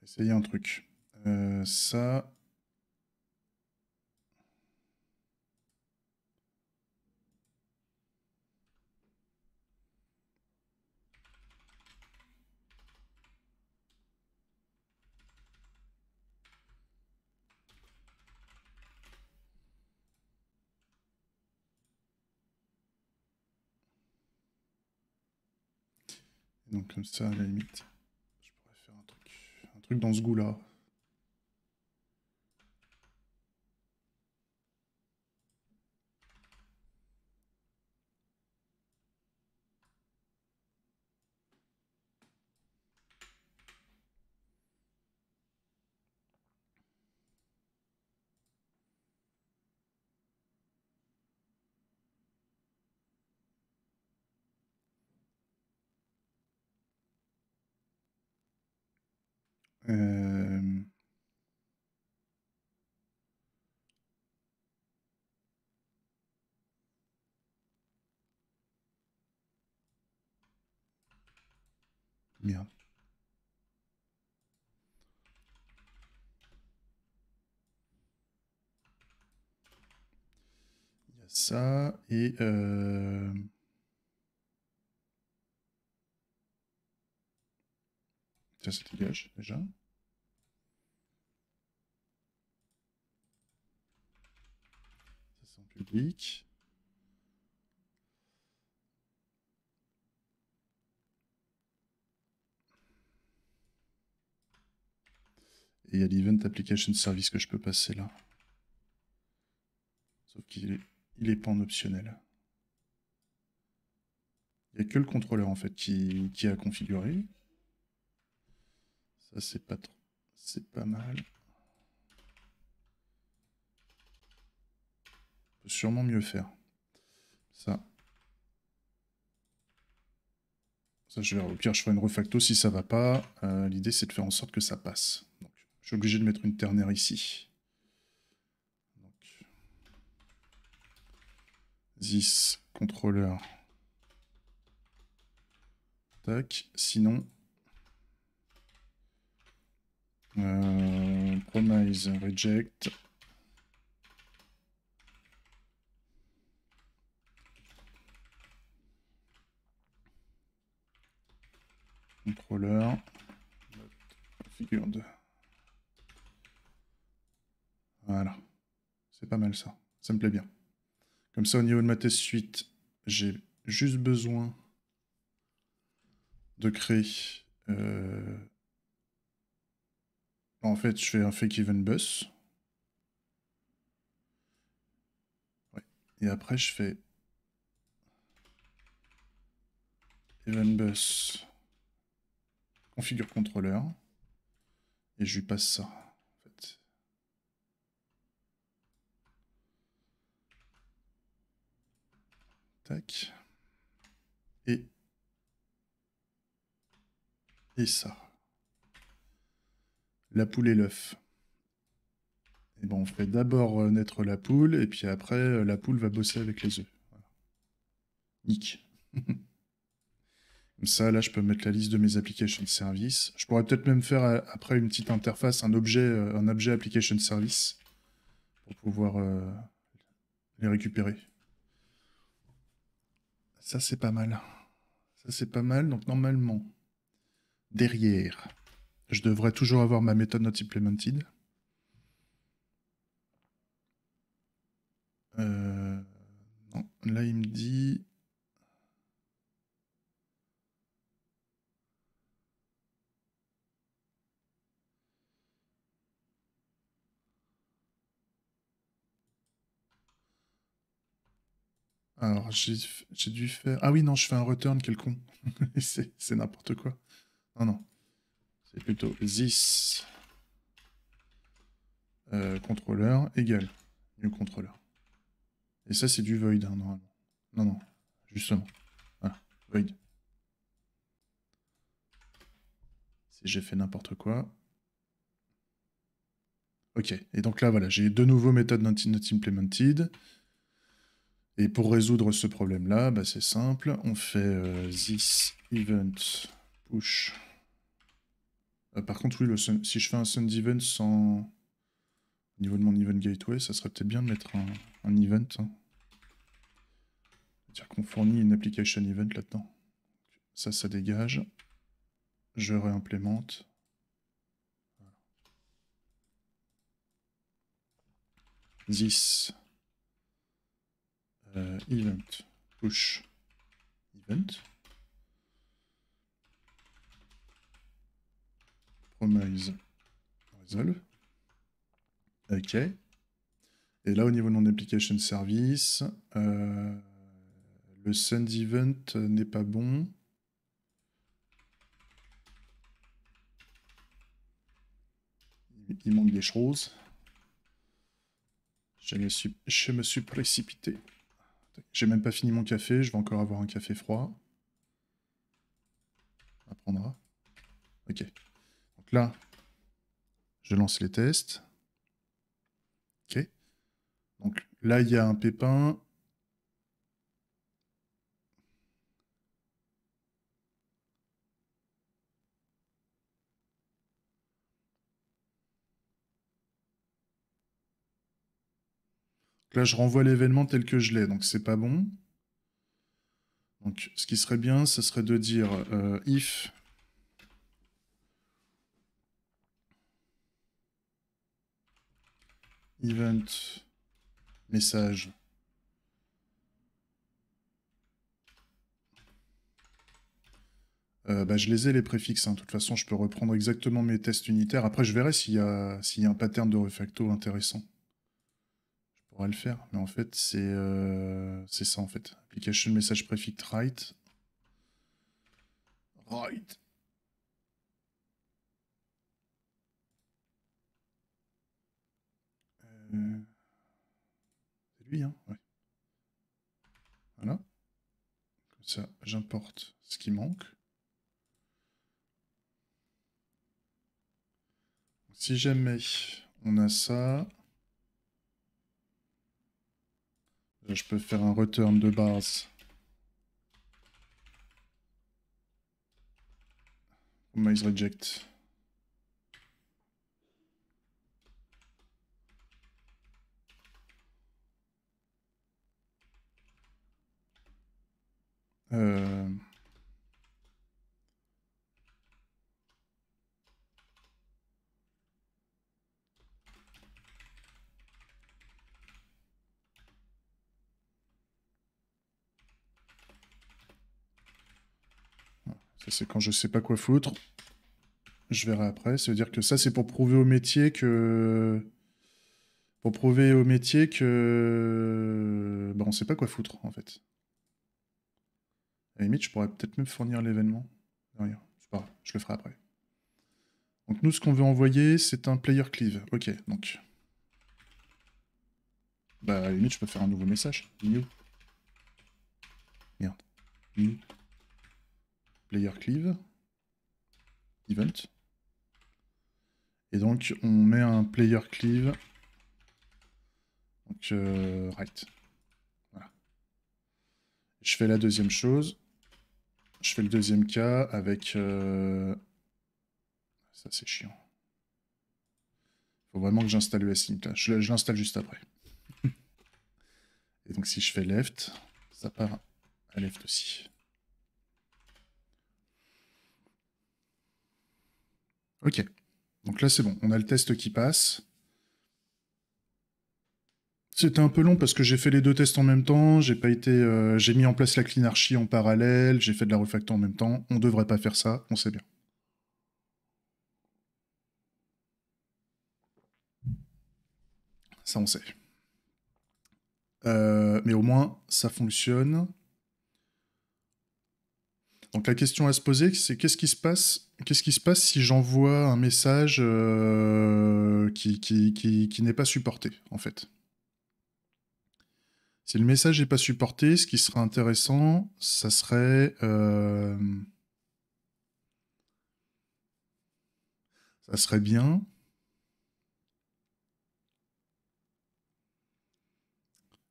Essayer un truc. Ça... Donc comme ça, à la limite, je pourrais faire un truc dans ce goût-là. Merde. Il y a ça et ça dégage déjà. Ça c'est en public. Et il y a l'Event Application Service que je peux passer là. Sauf qu'il est pas en optionnel. Il n'y a que le contrôleur en fait qui est à configurer. Ça c'est pas trop. C'est pas mal. On peut sûrement mieux faire. Ça. Ça, au pire, je ferai une refacto si ça va pas. L'idée, c'est de faire en sorte que ça passe. Donc, je suis obligé de mettre une ternaire ici. Donc, this contrôleur. Tac. Sinon, promise reject. Contrôleur. Configured. Voilà. C'est pas mal ça. Ça me plaît bien. Comme ça, au niveau de ma test suite, j'ai juste besoin de créer... En fait, je fais un fake event bus. Ouais. Et après, je fais event bus configure contrôleur. Et je lui passe ça, en fait. Tac. Et ça. La poule et l'œuf. Et bon, on fait d'abord naître la poule, et puis après, la poule va bosser avec les œufs. Voilà. Nick. Comme ça, là, je peux mettre la liste de mes application service. Je pourrais peut-être même faire après une petite interface, un objet application service, pour pouvoir les récupérer. Ça, c'est pas mal. Ça, c'est pas mal. Donc, normalement, derrière, je devrais toujours avoir ma méthode not implemented. Non, là, il me dit... Alors, j'ai dû faire... Ah oui, non, je fais un return, quel con. C'est n'importe quoi. Non, non. C'est plutôt this contrôleur égale new contrôleur. Et ça, c'est du void, hein, normalement. Non, non, justement. Voilà, void. Si j'ai fait n'importe quoi. Ok, et donc là, voilà, j'ai de nouveau méthode not implemented. Et pour résoudre ce problème-là, bah, c'est simple. On fait this event push. Par contre, oui, si je fais un send event sans... Au niveau de mon event gateway, ça serait peut-être bien de mettre un event. Hein. C'est-à-dire qu'on fournit une application event là-dedans. Ça dégage. Je réimplémente. Voilà. This event push event. Promise. Resolve. OK. Et là, au niveau de mon application service, le send event n'est pas bon. Il manque des choses. Je me suis précipité. J'ai même pas fini mon café, je vais encore avoir un café froid. Ça prendra. Ok. Donc là, je lance les tests. Ok. Donc là, il y a un pépin. Là, je renvoie l'événement tel que je l'ai, donc c'est pas bon. Donc, ce qui serait bien, ce serait de dire if event message bah, je les ai les préfixes, hein. De toute façon, je peux reprendre exactement mes tests unitaires. Après, je verrai s'il y a un pattern de refacto intéressant. Je pourrais le faire, mais en fait, c'est ça en fait. Application message prefix write. Write. C'est lui, hein? Ouais. Voilà. Comme ça, j'importe ce qui manque. Si jamais on a ça, là, je peux faire un return de base. Promise reject. Ça, c'est quand je sais pas quoi foutre. Je verrai après. Ça veut dire que ça, c'est pour prouver au métier que... Pour prouver au métier que... Bah, on sait pas quoi foutre, en fait. À la limite, je pourrais peut-être même fournir l'événement. Rien, c'est pas grave, je le ferai après. Donc nous, ce qu'on veut envoyer, c'est un player cleave. Ok, donc... Bah, à la limite, je peux faire un nouveau message. New. Merde. New. Player cleave. Event. Et donc, on met un player cleave. Donc, right. Voilà. Je fais la deuxième chose. Je fais le deuxième cas avec... Ça, c'est chiant. Faut vraiment que j'installe le sync là. Je l'installe juste après. Et donc, si je fais left, ça part à left aussi. Ok. Donc là, c'est bon. On a le test qui passe. C'était un peu long parce que j'ai fait les deux tests en même temps. J'ai pas été, j'ai mis en place la clean archi en parallèle. J'ai fait de la refactor en même temps. On devrait pas faire ça. On sait bien. Ça, on sait. Mais au moins, ça fonctionne. Donc la question à se poser, c'est qu'est-ce qui se passe si j'envoie un message qui n'est pas supporté, en fait. Si le message n'est pas supporté, ce qui serait intéressant, ça serait... ça serait bien...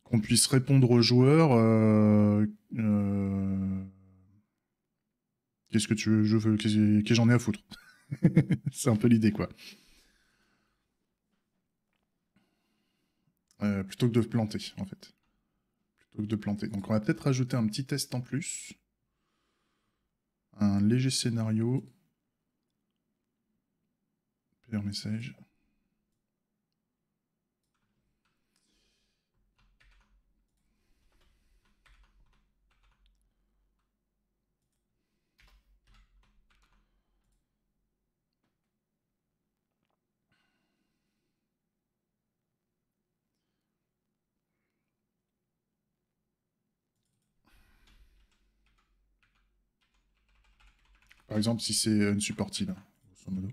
qu'on puisse répondre aux joueurs... qu'est-ce que tu veux, je veux, qu'est-ce que j'en ai à foutre. C'est un peu l'idée, quoi. Plutôt que de planter, en fait. Plutôt que de planter. Donc on va peut-être rajouter un petit test en plus. Un léger scénario. Player message. Par exemple, si c'est unsupported, hein, grosso modo.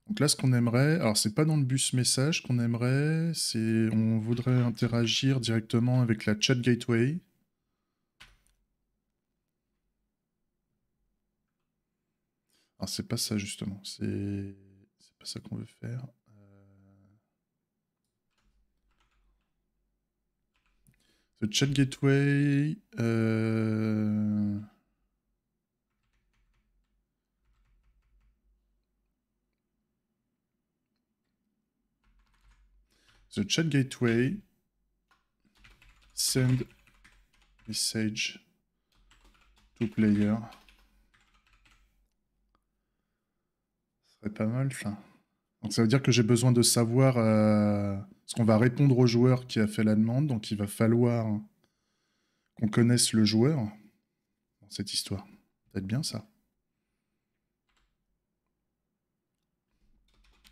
Donc là, ce qu'on aimerait, alors c'est pas dans le bus message qu'on aimerait, c'est on voudrait interagir directement avec la chat gateway. Alors c'est pas ça justement, c'est pas ça qu'on veut faire. The chat gateway. The chat gateway send message to player. Ce serait pas mal ça. Donc ça veut dire que j'ai besoin de savoir ce qu'on va répondre au joueur qui a fait la demande. Donc il va falloir qu'on connaisse le joueur dans cette histoire. Peut-être bien ça.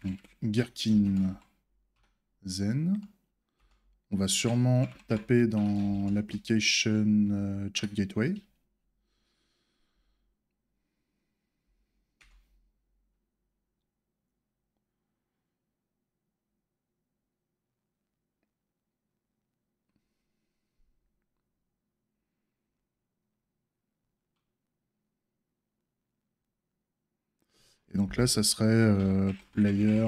Donc, Gherkin Zen. On va sûrement taper dans l'application Chat Gateway. Et donc là, ça serait player.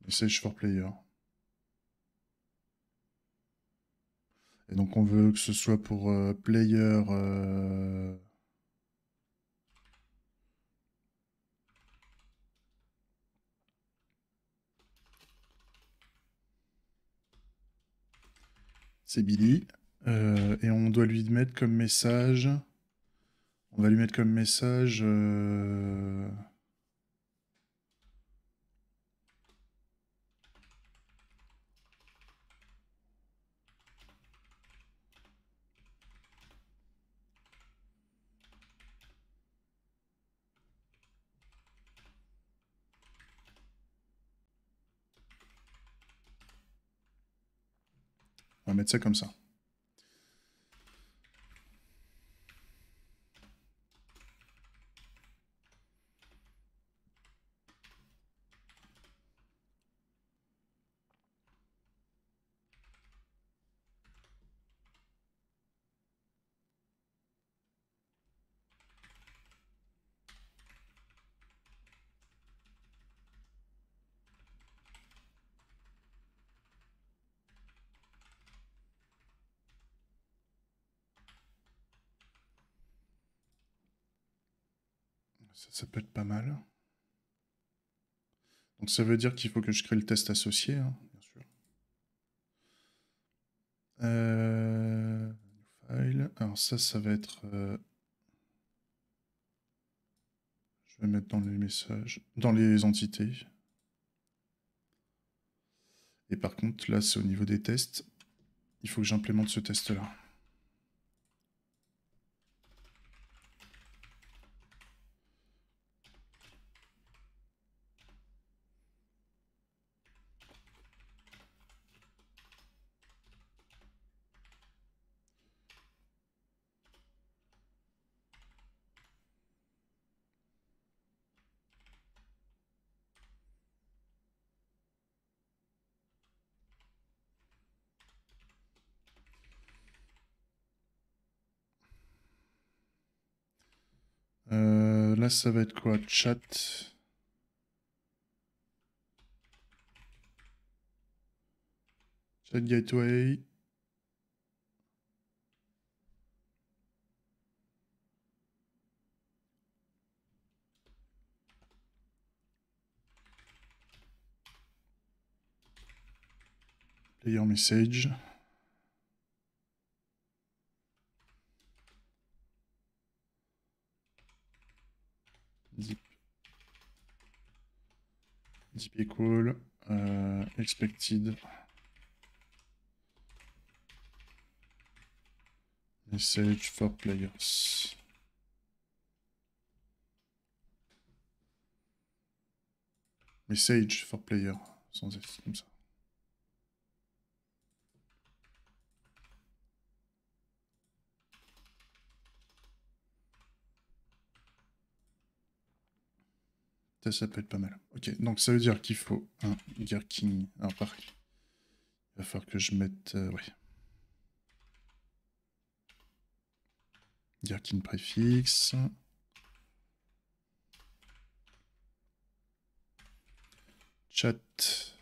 Message for player. Et donc on veut que ce soit pour player. C'est Billy. Et on doit lui mettre comme message. On va lui mettre comme message. On va mettre ça comme ça. Ça peut être pas mal. Donc ça veut dire qu'il faut que je crée le test associé, hein, bien sûr. File. Alors ça va être... je vais mettre dans les messages, dans les entités. Et par contre, là, c'est au niveau des tests. Il faut que j'implémente ce test-là. Là, ça va être quoi? Chat. Chat gateway. Player message. Deep equal expected message for players. Message for player, sans S, comme ça. Ça peut être pas mal. Ok, donc ça veut dire qu'il faut un Gherkin. Alors pareil. Il va falloir que je mette... ouais. Gherkin préfixe. Chat.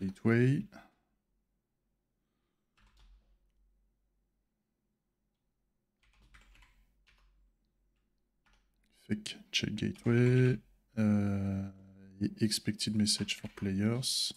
Gateway. Fake chat gateway. Expected message for players.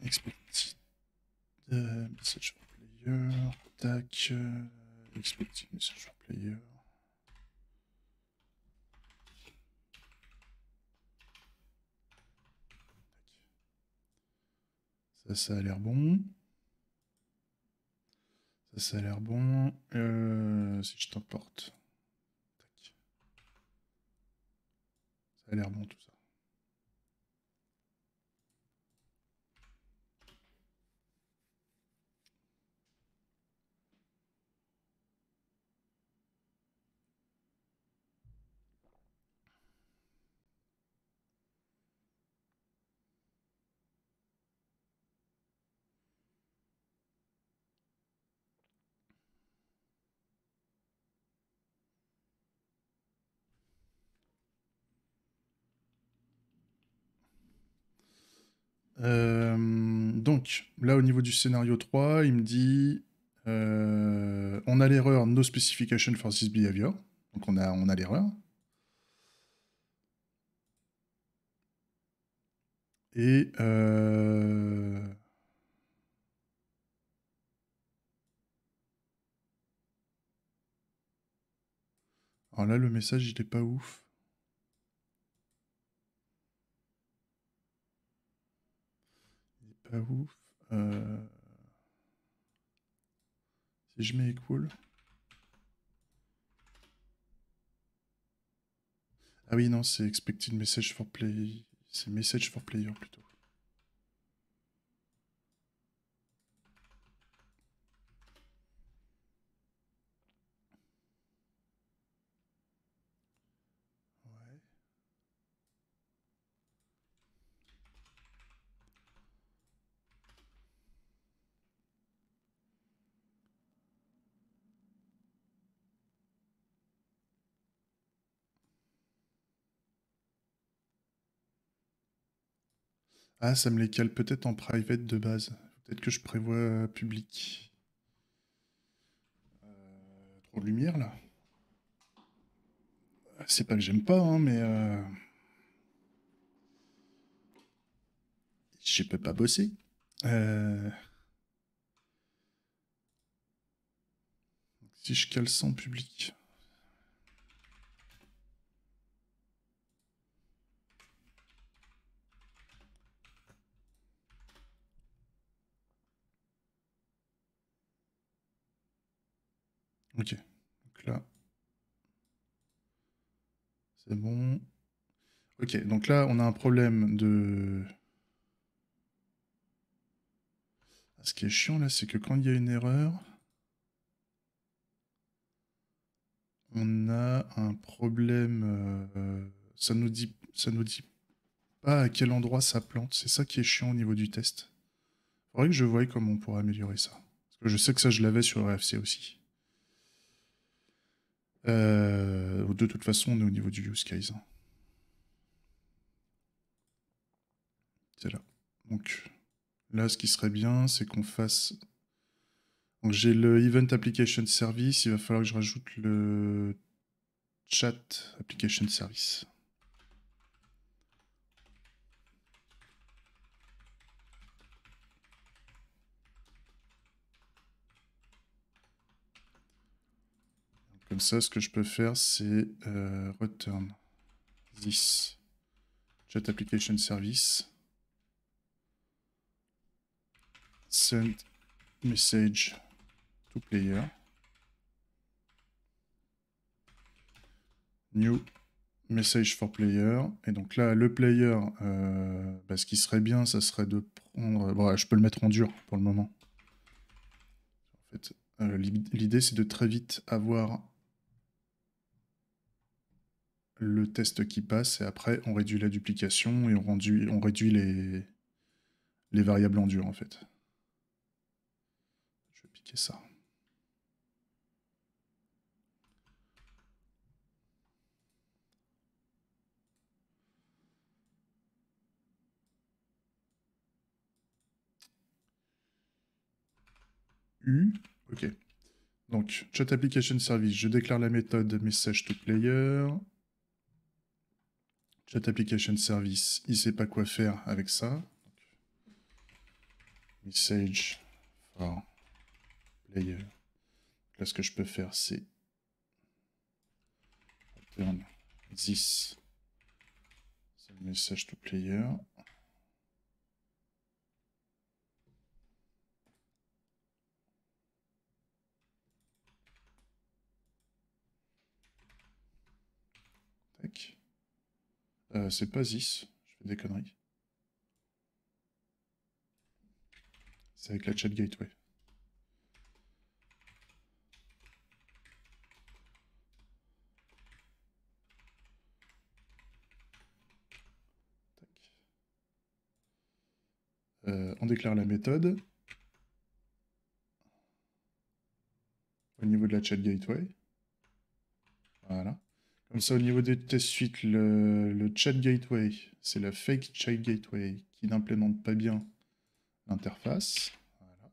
Expected message for player. Tac. Expected message for player. Ça a l'air bon. Ça a l'air bon. Si je t'importe. Ça a l'air bon tout ça. Donc, là, au niveau du scénario 3, il me dit on a l'erreur no specification for this behavior. Donc, on a l'erreur. Et alors là, le message, il est pas ouf. Il est pas ouf. Si je mets equal. Ah oui, non, c'est expected message for play. C'est message for player plutôt. Ah, ça me les cale peut-être en private de base. Peut-être que je prévois public. Trop de lumière là. C'est pas que j'aime pas, hein, mais je peux pas bosser. Si je cale ça en public. Ok. Donc là, c'est bon. Ok, donc là, on a un problème de... Ce qui est chiant là, c'est que quand il y a une erreur, on a un problème. Ça nous dit pas à quel endroit ça plante. C'est ça qui est chiant au niveau du test. Faudrait que je voie comment on pourrait améliorer ça. Parce que je sais que ça, je l'avais sur RFC aussi. De toute façon, on est au niveau du use case, hein. C'est là. Donc là, ce qui serait bien, c'est qu'on fasse... Donc j'ai le Event Application Service, il va falloir que je rajoute le Chat Application Service. Comme ça, ce que je peux faire, c'est return this Chat Application Service, send message to player, new message for player. Et donc là, le player, ce qui serait bien, ça serait de prendre... Bon, je peux le mettre en dur pour le moment. En fait, l'idée, c'est de très vite avoir le test qui passe, et après, on réduit la duplication et on réduit les variables en dur, en fait. Je vais piquer ça. Ok. Donc, Chat Application Service, je déclare la méthode message to player. Chat Application Service, il sait pas quoi faire avec ça. Message for player. Là, ce que je peux faire, c'est return this message to player. Tac. C'est pas this, je fais des conneries. C'est avec la chat gateway. On déclare la méthode au niveau de la chat gateway. Voilà. Comme ça, au niveau des test suite, le chat gateway, c'est la fake chat gateway qui n'implémente pas bien l'interface. Voilà.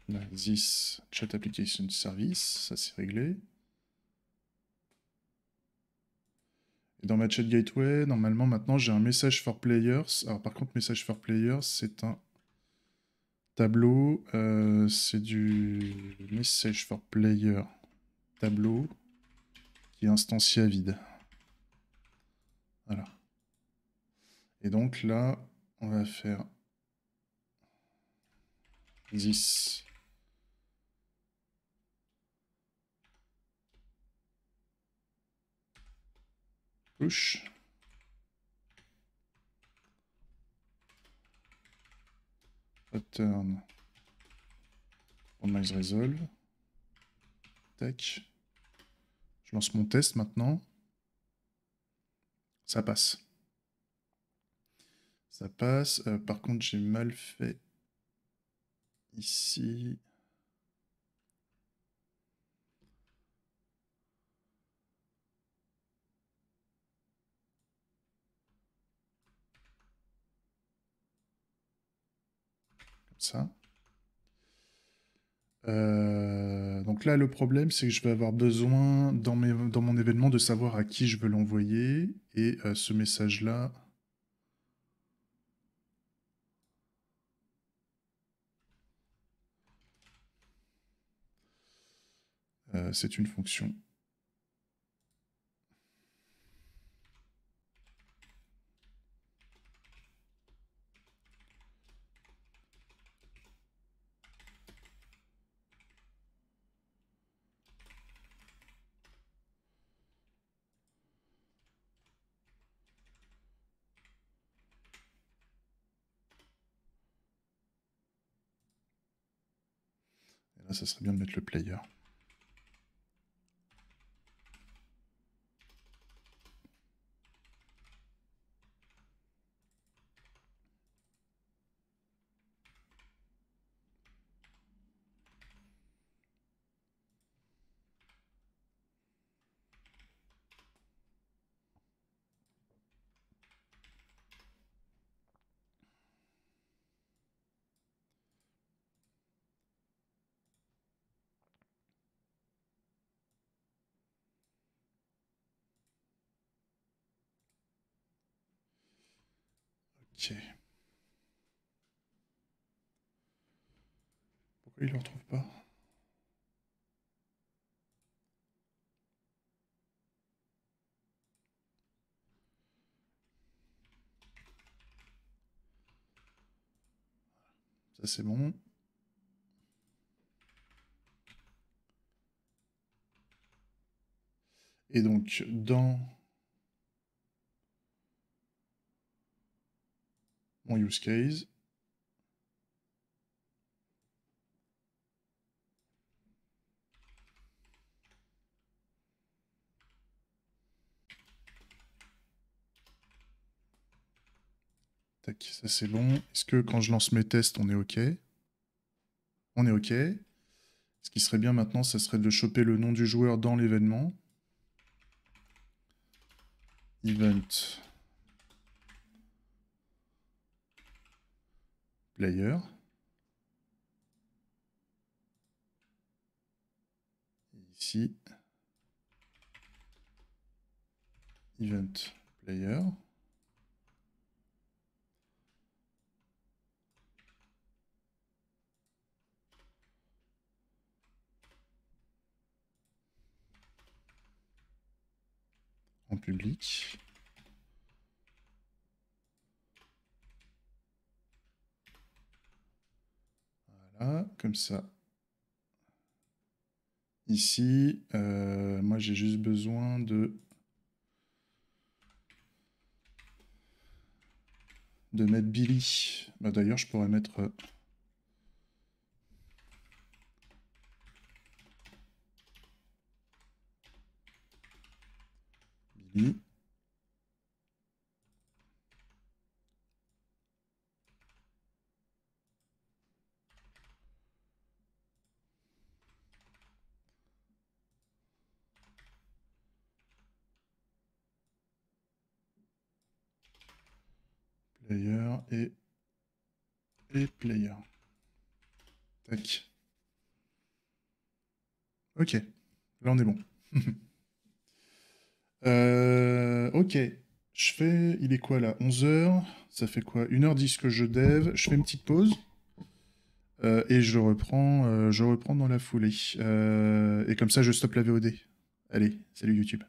Là, this chat application service, ça c'est réglé. Et dans ma chat gateway, normalement, maintenant, j'ai un message for players. Alors, par contre, message for players, c'est un tableau. C'est du message for player tableau qui est instancié à vide. Voilà. Et donc là, on va faire this push. Return promise resolve. Tac. Je lance mon test maintenant. Ça passe. Ça passe. Par contre, j'ai mal fait ici. ça. Donc là, le problème, c'est que je vais avoir besoin dans mon événement de savoir à qui je veux l'envoyer. Et ce message-là... c'est une fonction. Et là, ça serait bien de mettre le player. Ok. Pourquoi il ne le retrouve pas? Ça, c'est bon. Et donc, dans mon use case, tac, ça c'est bon. Est-ce que quand je lance mes tests, on est OK? On est OK. Ce qui serait bien maintenant, ça serait de choper le nom du joueur dans l'événement. Event player. Ici, event player. En public. Voilà, comme ça. Ici, moi j'ai juste besoin de mettre Billy. Bah, d'ailleurs, je pourrais mettre... Billy. Player et player. Tac. Ok. Là, on est bon. Ok. Je fais... Il est quoi, là? 11h. Ça fait quoi? 1h10 que je dev. Je fais une petite pause. Et je reprends dans la foulée. Et comme ça, je stoppe la VOD. Allez, salut YouTube.